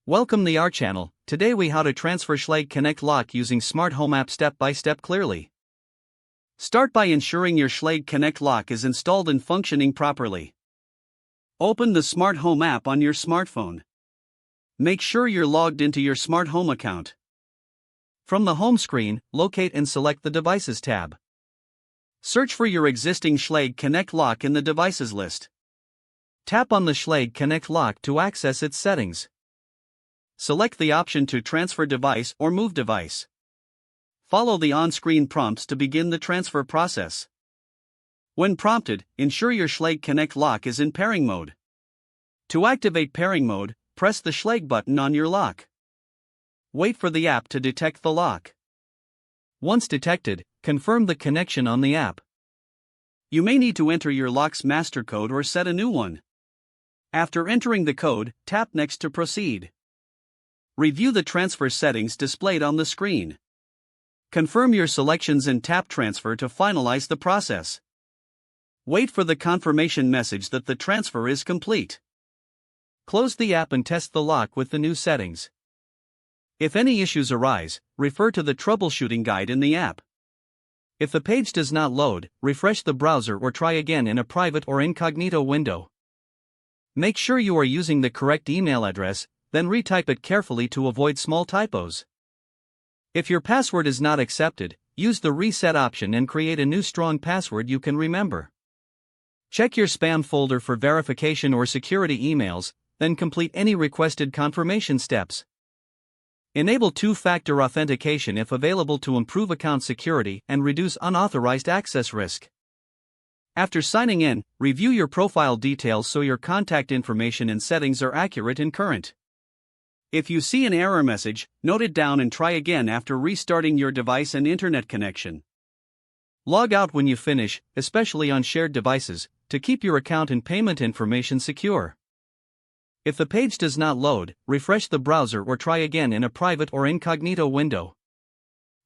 Welcome to our channel. Today we how to transfer Schlage Connect lock using smart home app step by step clearly. Start by ensuring your Schlage Connect lock is installed and functioning properly. Open the smart home app on your smartphone. Make sure you're logged into your smart home account. From the home screen, locate and select the Devices tab. Search for your existing Schlage Connect lock in the devices list. Tap on the Schlage Connect lock to access its settings. Select the option to transfer device or move device. Follow the on-screen prompts to begin the transfer process. When prompted, ensure your Schlage Connect lock is in pairing mode. To activate pairing mode, press the Schlage button on your lock. Wait for the app to detect the lock. Once detected, confirm the connection on the app. You may need to enter your lock's master code or set a new one. After entering the code, tap Next to proceed. Review the transfer settings displayed on the screen. Confirm your selections and tap Transfer to finalize the process. Wait for the confirmation message that the transfer is complete. Close the app and test the lock with the new settings. If any issues arise, refer to the troubleshooting guide in the app. If the page does not load, refresh the browser or try again in a private or incognito window. Make sure you are using the correct email address, then retype it carefully to avoid small typos. If your password is not accepted, use the reset option and create a new strong password you can remember. Check your spam folder for verification or security emails, then complete any requested confirmation steps. Enable two-factor authentication if available to improve account security and reduce unauthorized access risk. After signing in, review your profile details so your contact information and settings are accurate and current. If you see an error message, note it down and try again after restarting your device and internet connection. Log out when you finish, especially on shared devices, to keep your account and payment information secure. If the page does not load, refresh the browser or try again in a private or incognito window.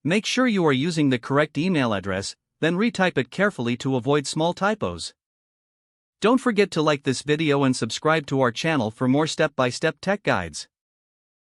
Make sure you are using the correct email address, then retype it carefully to avoid small typos. Don't forget to like this video and subscribe to our channel for more step-by-step tech guides.